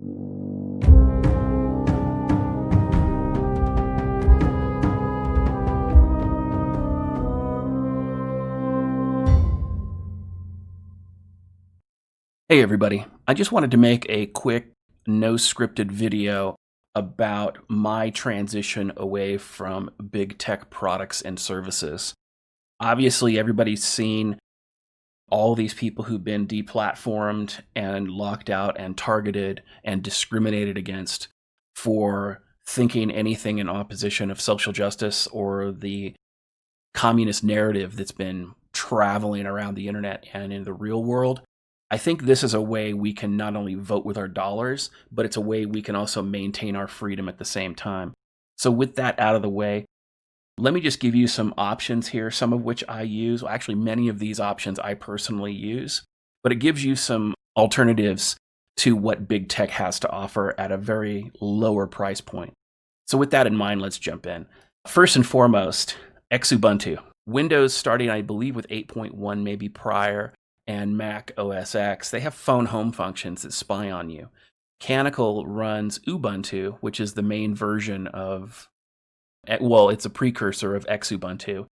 Hey everybody, I just wanted to make a quick, no scripted video about my transition away from big tech products and services. Obviously, everybody's seen all these people who've been deplatformed and locked out and targeted and discriminated against for thinking anything in opposition of social justice or the communist narrative that's been traveling around the internet and in the real world. I think this is a way we can not only vote with our dollars, but it's a way we can also maintain our freedom at the same time. So with that out of the way, let me just give you some options here, some of which I use. Well, actually, many of these options I personally use, but it gives you some alternatives to what big tech has to offer at a very lower price point. So with that in mind, let's jump in. First and foremost, Xubuntu. Windows starting, I believe, with 8.1, maybe prior, and Mac OS X, they have phone home functions that spy on you. Canonical runs Ubuntu, which is the main version of, well, it's a precursor of Xubuntu.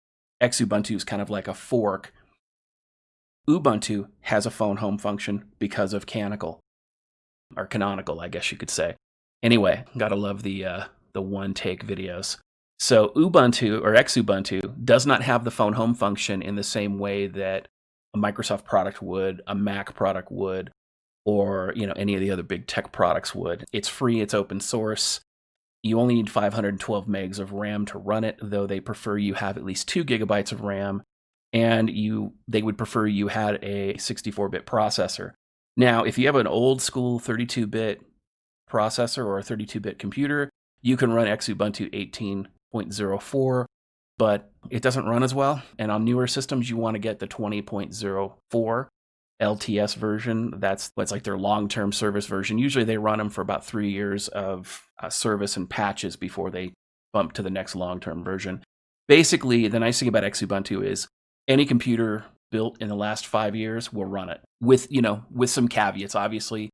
Xubuntu is kind of like a fork. Ubuntu has a phone home function because of Canonical, or Canonical, I guess you could say. Anyway, gotta love the one-take videos. So Ubuntu, or Xubuntu, does not have the phone home function in the same way that a Microsoft product would, a Mac product would, or any of the other big tech products would. It's free, it's open source. You only need 512 megs of RAM to run it, though they prefer you have at least 2 gigabytes of RAM, and they would prefer you had a 64-bit processor. Now, if you have an old school 32-bit processor or a 32-bit computer, you can run Xubuntu 18.04, but it doesn't run as well. And on newer systems, you want to get the 20.04 LTS version. That's like their long-term service version. Usually they run them for about 3 years of service and patches before they bump to the next long-term version. Basically, the nice thing about Xubuntu is any computer built in the last 5 years will run it with some caveats. Obviously,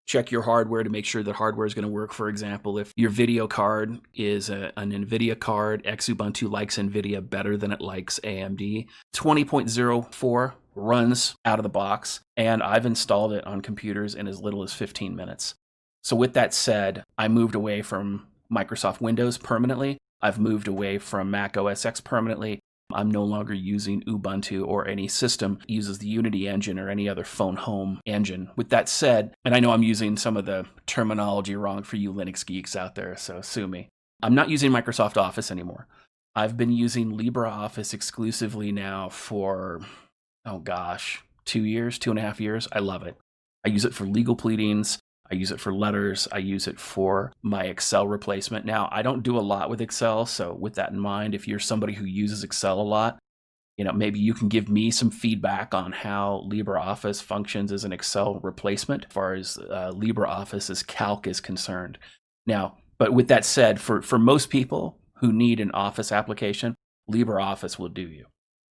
check your hardware to make sure that hardware is going to work. For example, if your video card is an NVIDIA card, Xubuntu likes NVIDIA better than it likes AMD. 20.04 runs out of the box, and I've installed it on computers in as little as 15 minutes. So with that said, I moved away from Microsoft Windows permanently. I've moved away from Mac OS X permanently. I'm no longer using Ubuntu or any system that uses the Unity engine or any other phone home engine. With that said, and I know I'm using some of the terminology wrong for you Linux geeks out there, so sue me. I'm not using Microsoft Office anymore. I've been using LibreOffice exclusively now for, 2.5 years. I love it. I use it for legal pleadings. I use it for letters. I use it for my Excel replacement. Now, I don't do a lot with Excel, so with that in mind, if you're somebody who uses Excel a lot, maybe you can give me some feedback on how LibreOffice functions as an Excel replacement as far as LibreOffice's calc is concerned. Now, but with that said, for most people who need an Office application, LibreOffice will do you.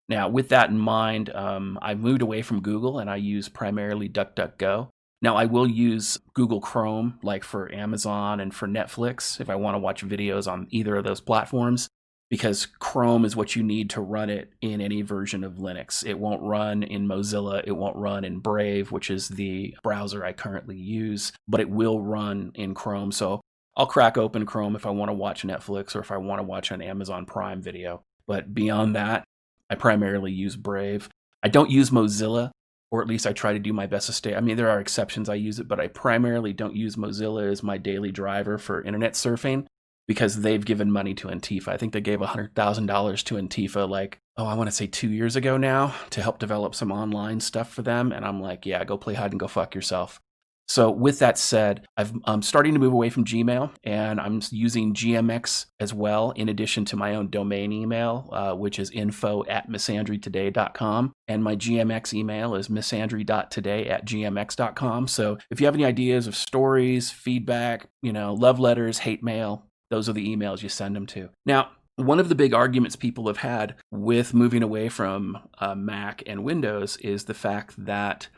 Now, with that in mind, I moved away from Google and I use primarily DuckDuckGo. Now, I will use Google Chrome, like for Amazon and for Netflix, if I want to watch videos on either of those platforms, because Chrome is what you need to run it in any version of Linux. It won't run in Mozilla, it won't run in Brave, which is the browser I currently use, but it will run in Chrome. So I'll crack open Chrome if I want to watch Netflix or if I want to watch an Amazon Prime video. But beyond that, I primarily use Brave. I don't use Mozilla, or at least I try to do my best to stay. I mean, there are exceptions I use it, but I primarily don't use Mozilla as my daily driver for internet surfing because they've given money to Antifa. I think they gave $100,000 to Antifa, I want to say 2 years ago now, to help develop some online stuff for them. And I'm like, yeah, go play hide and go fuck yourself. So with that said, I'm starting to move away from Gmail, and I'm using GMX as well, in addition to my own domain email, which is info@missandrytoday.com. And my GMX email is missandry.today@gmx.com. So if you have any ideas of stories, feedback, love letters, hate mail, those are the emails you send them to. Now, one of the big arguments people have had with moving away from Mac and Windows is the fact that,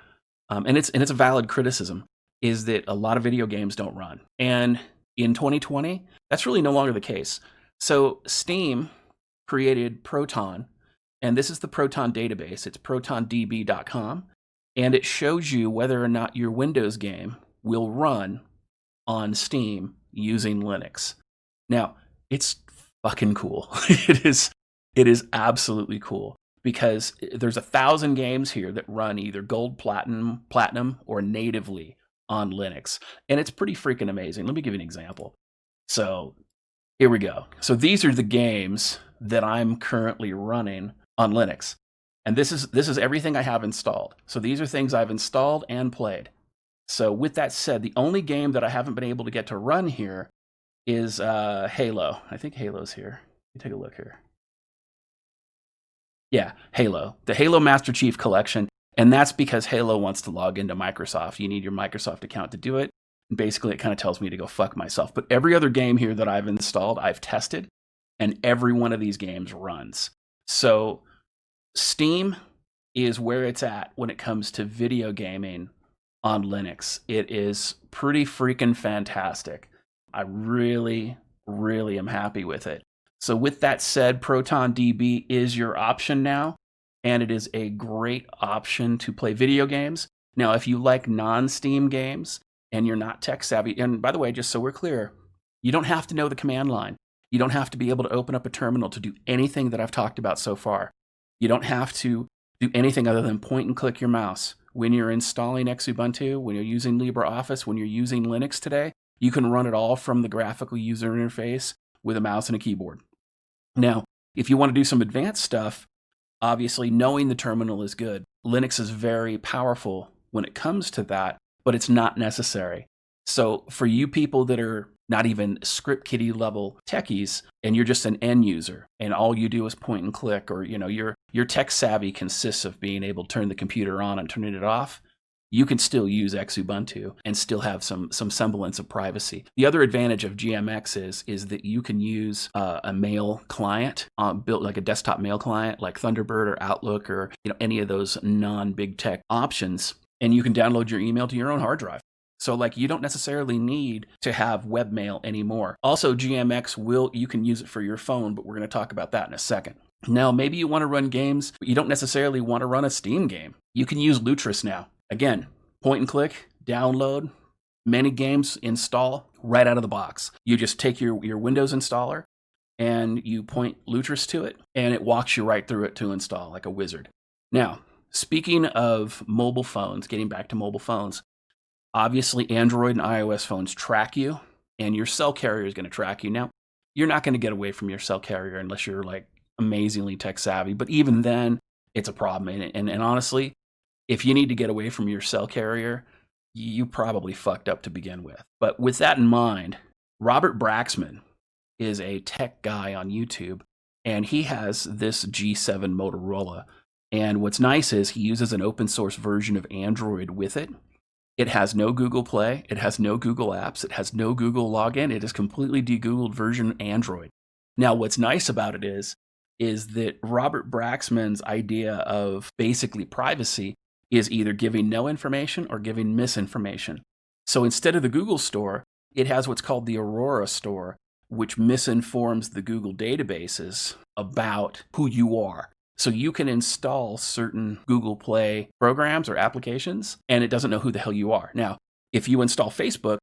and it's a valid criticism, is that a lot of video games don't run. And in 2020, that's really no longer the case. So Steam created Proton, and this is the Proton database. It's protondb.com, and it shows you whether or not your Windows game will run on Steam using Linux. Now, it's fucking cool. It is absolutely cool, because there's 1,000 games here that run either gold, platinum, or natively on Linux. And it's pretty freaking amazing. Let me give you an example. So here we go. So these are the games that I'm currently running on Linux. And this is everything I have installed. So these are things I've installed and played. So with that said, the only game that I haven't been able to get to run here is Halo. I think Halo's here. Let me take a look here. Yeah, Halo. The Halo Master Chief Collection. And that's because Halo wants to log into Microsoft. You need your Microsoft account to do it. And basically, it kind of tells me to go fuck myself. But every other game here that I've installed, I've tested. And every one of these games runs. So Steam is where it's at when it comes to video gaming on Linux. It is pretty freaking fantastic. I really, really am happy with it. So with that said, ProtonDB is your option now, and it is a great option to play video games. Now, if you like non-Steam games and you're not tech savvy, and by the way, just so we're clear, you don't have to know the command line. You don't have to be able to open up a terminal to do anything that I've talked about so far. You don't have to do anything other than point and click your mouse. When you're installing Xubuntu, when you're using LibreOffice, when you're using Linux today, you can run it all from the graphical user interface with a mouse and a keyboard. Now, if you want to do some advanced stuff, obviously knowing the terminal is good. Linux is very powerful when it comes to that, but it's not necessary. So for you people that are not even script kiddie level techies, and you're just an end user, and all you do is point and click, or your tech savvy consists of being able to turn the computer on and turning it off, you can still use Xubuntu and still have some semblance of privacy. The other advantage of GMX is that you can use a mail client, built like a desktop mail client, like Thunderbird or Outlook, or any of those non-big tech options, and you can download your email to your own hard drive. So you don't necessarily need to have webmail anymore. Also, GMX you can use it for your phone, but we're going to talk about that in a second. Now, maybe you want to run games, but you don't necessarily want to run a Steam game. You can use Lutris now. Again, point and click, download, many games install right out of the box. You just take your Windows installer and you point Lutris to it, and it walks you right through it to install like a wizard. Now, speaking of mobile phones, getting back to mobile phones, obviously Android and iOS phones track you, and your cell carrier is going to track you. Now, you're not going to get away from your cell carrier unless you're amazingly tech savvy, but even then, it's a problem. And honestly, if you need to get away from your cell carrier, you probably fucked up to begin with. But with that in mind, Robert Braxman is a tech guy on YouTube, and he has this G7 Motorola. And what's nice is he uses an open source version of Android with it. It has no Google Play. It has no Google Apps. It has no Google login. It is completely de-Googled version Android. Now, what's nice about it is that Robert Braxman's idea of basically privacy is either giving no information or giving misinformation. So instead of the Google Store, it has what's called the Aurora Store, which misinforms the Google databases about who you are. So you can install certain Google Play programs or applications, and it doesn't know who the hell you are. Now, if you install Facebook,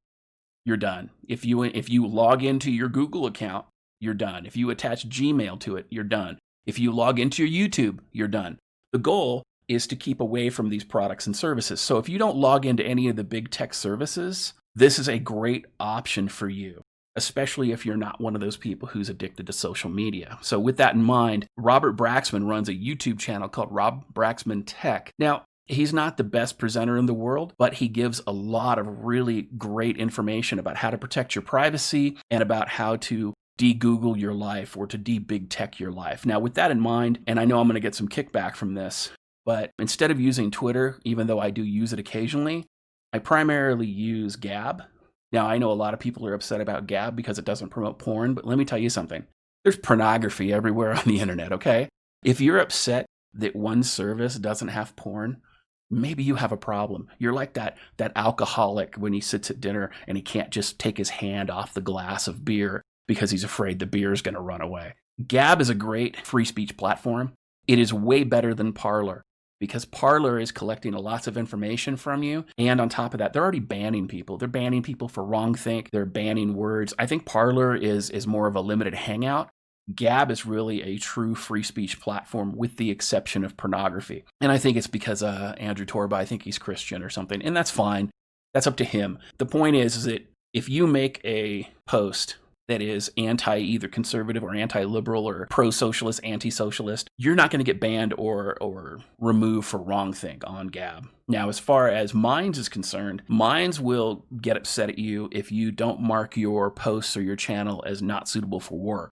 you're done. If you log into your Google account, you're done. If you attach Gmail to it, you're done. If you log into your YouTube, you're done. The goal is to keep away from these products and services. So if you don't log into any of the big tech services, this is a great option for you, especially if you're not one of those people who's addicted to social media. So with that in mind, Robert Braxman runs a YouTube channel called Rob Braxman Tech. Now, he's not the best presenter in the world, but he gives a lot of really great information about how to protect your privacy and about how to de-Google your life or to de-big tech your life. Now, with that in mind, and I know I'm going to get some kickback from this, but instead of using Twitter, even though I do use it occasionally, I primarily use Gab. Now, I know a lot of people are upset about Gab because it doesn't promote porn, but let me tell you something. There's pornography everywhere on the internet, okay? If you're upset that one service doesn't have porn, maybe you have a problem. You're like that alcoholic when he sits at dinner and he can't just take his hand off the glass of beer because he's afraid the beer is going to run away. Gab is a great free speech platform. It is way better than Parler because Parler is collecting lots of information from you. And on top of that, they're already banning people. They're banning people for wrongthink. They're banning words. I think Parler is more of a limited hangout. Gab is really a true free speech platform with the exception of pornography. And I think it's because Andrew Torba, I think he's Christian or something, and that's fine. That's up to him. The point is that if you make a post that is anti-either conservative or anti-liberal or pro-socialist, anti-socialist, you're not going to get banned or removed for wrongthink on Gab. Now, as far as Minds is concerned, Minds will get upset at you if you don't mark your posts or your channel as not suitable for work.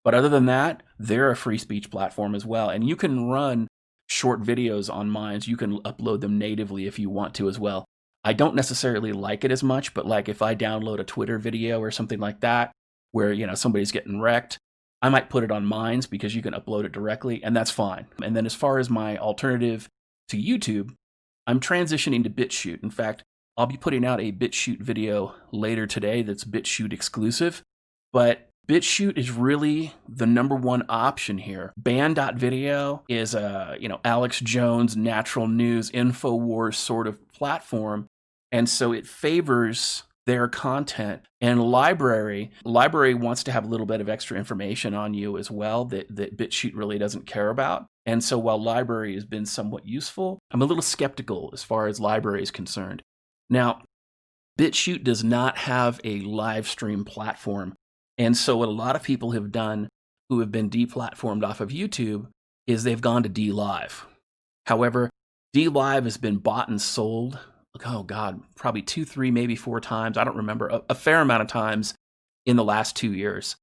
But other than that, they're a free speech platform as well. And you can run short videos on Minds. You can upload them natively if you want to as well. I don't necessarily like it as much, but like if I download a Twitter video or something like that, where, you know, somebody's getting wrecked, I might put it on Minds because you can upload it directly, and that's fine. And then as far as my alternative to YouTube, I'm transitioning to BitChute. In fact, I'll be putting out a BitChute video later today that's BitChute exclusive, but BitChute is really the number one option here. Band.video is a, Alex Jones, natural news, InfoWars sort of platform. And so it favors their content. And Library wants to have a little bit of extra information on you as well that BitChute really doesn't care about. And so while Library has been somewhat useful, I'm a little skeptical as far as Library is concerned. Now, BitChute does not have a live stream platform. And so what a lot of people have done who have been deplatformed off of YouTube is they've gone to DLive. However, DLive has been bought and sold, oh God, probably 2, 3, maybe 4 times. I don't remember, a fair amount of times in the last 2 years.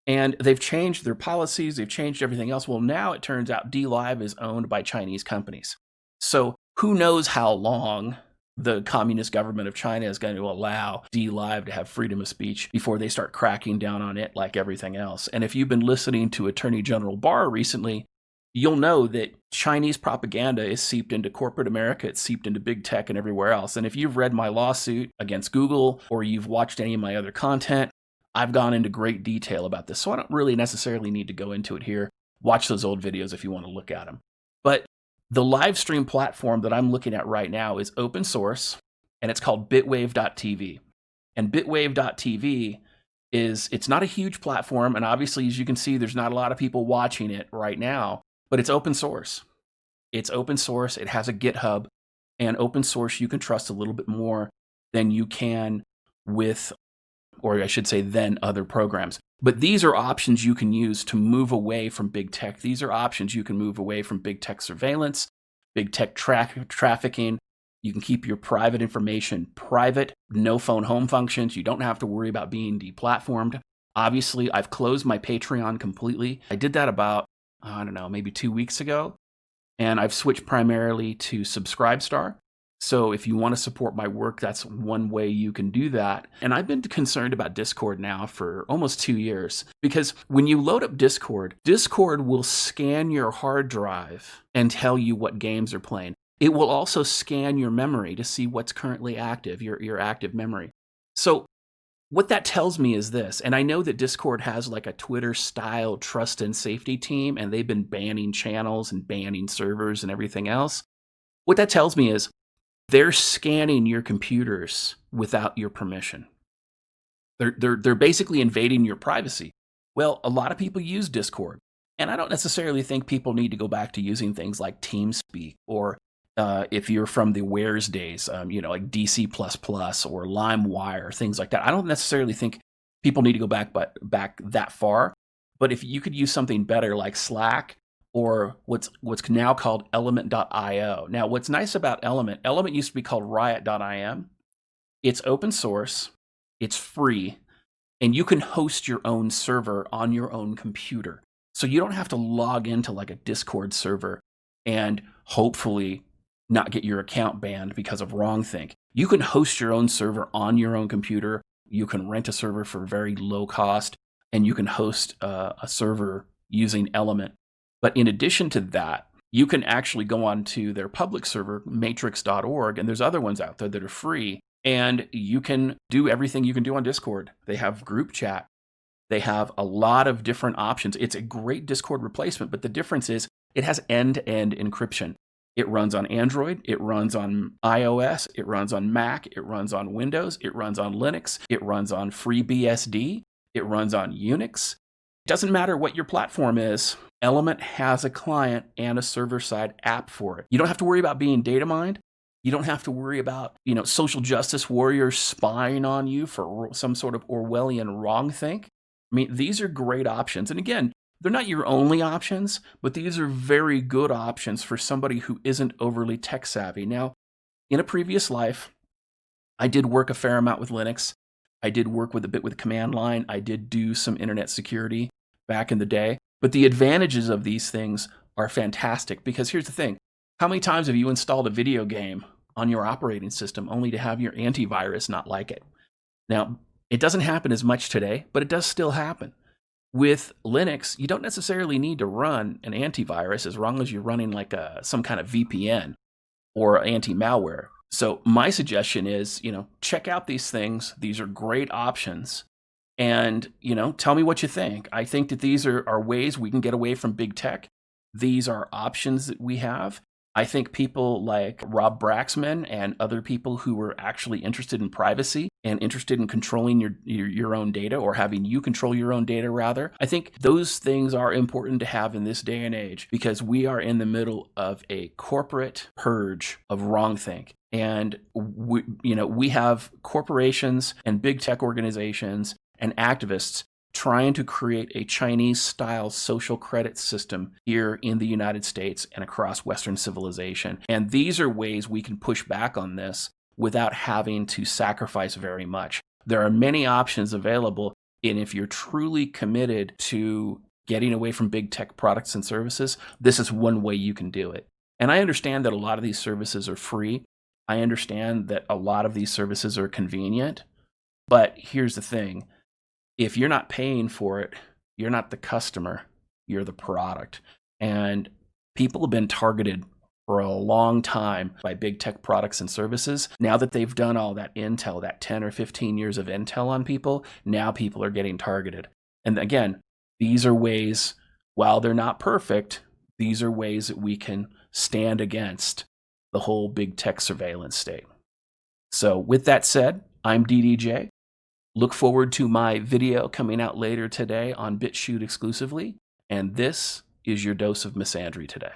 And they've changed their policies. They've changed everything else. Well, now it turns out DLive is owned by Chinese companies. So who knows how long the Communist government of China is going to allow DLive to have freedom of speech before they start cracking down on it like everything else. And if you've been listening to Attorney General Barr recently, you'll know that Chinese propaganda is seeped into corporate America, it's seeped into big tech and everywhere else. And if you've read my lawsuit against Google or you've watched any of my other content, I've gone into great detail about this. So I don't really necessarily need to go into it here. Watch those old videos if you want to look at them. But the live stream platform that I'm looking at right now is open source, and it's called bitwave.tv. And bitwave.tv it's not a huge platform, and obviously, as you can see, there's not a lot of people watching it right now, but it's open source. It's open source, it has a GitHub, and open source you can trust a little bit more than you can with, or I should say, than other programs. But these are options you can use to move away from big tech. These are options you can move away from big tech surveillance, big tech trafficking. You can keep your private information private, no phone home functions. You don't have to worry about being deplatformed. Obviously, I've closed my Patreon completely. I did that about, maybe 2 weeks ago. And I've switched primarily to Subscribestar. So if you want to support my work, that's one way you can do that. And I've been concerned about Discord now for almost 2 years, because when you load up Discord will scan your hard drive and tell you what games are playing. It will also scan your memory to see what's currently active, your active memory. So what that tells me is this, and I know that Discord has like a Twitter-style trust and safety team, and they've been banning channels and banning servers and everything else. What that tells me is they're scanning your computers without your permission. They're basically invading your privacy. Well, a lot of people use Discord, and I don't necessarily think people need to go back to using things like TeamSpeak or if you're from the Wares days, like DC++ or LimeWire, things like that. I don't necessarily think people need to go back that far. But if you could use something better like Slack, or what's now called Element.io. Now, what's nice about Element used to be called Riot.im. It's open source, it's free, and you can host your own server on your own computer. So you don't have to log into like a Discord server and hopefully not get your account banned because of wrongthink. You can host your own server on your own computer. You can rent a server for very low cost, and you can host a server using Element. But in addition to that, You can actually go on to their public server, matrix.org, and there's other ones out there that are free, and you can do everything you can do on Discord. They have group chat. They have a lot of different options. It's a great Discord replacement, but the difference is it has end-to-end encryption. It runs on Android, it runs on iOS, it runs on Mac, it runs on Windows, it runs on Linux, it runs on FreeBSD, it runs on Unix. It doesn't matter what your platform is. Element has a client and a server-side app for it. You don't have to worry about being data mined. You don't have to worry about, social justice warriors spying on you for some sort of Orwellian wrongthink. I mean, these are great options. And again, they're not your only options, but these are very good options for somebody who isn't overly tech savvy. Now, in a previous life, I did work a fair amount with Linux. I did work with a bit with command line. I did do some internet security back in the day. But the advantages of these things are fantastic, because here's the thing. How many times have you installed a video game on your operating system only to have your antivirus not like it? Now, it doesn't happen as much today, but it does still happen. With Linux, you don't necessarily need to run an antivirus as long as you're running like some kind of VPN or anti-malware. So my suggestion is, check out these things. These are great options. And, tell me what you think. I think that these are ways we can get away from big tech. These are options that we have. I think people like Rob Braxman and other people who are actually interested in privacy and interested in controlling your own data, or having you control your own data, rather. I think those things are important to have in this day and age, because we are in the middle of a corporate purge of wrongthink. And we have corporations and big tech organizations and activists trying to create a Chinese-style social credit system here in the United States and across Western civilization. And these are ways we can push back on this without having to sacrifice very much. There are many options available, and if you're truly committed to getting away from big tech products and services, this is one way you can do it. And I understand that a lot of these services are free. I understand that a lot of these services are convenient. But here's the thing. If you're not paying for it, you're not the customer, you're the product. And people have been targeted for a long time by big tech products and services. Now that they've done all that intel, that 10 or 15 years of intel on people, now people are getting targeted. And again, these are ways, while they're not perfect, these are ways that we can stand against the whole big tech surveillance state. So with that said, I'm DDJ. Look forward to my video coming out later today on BitChute exclusively. And this is your dose of misandry today.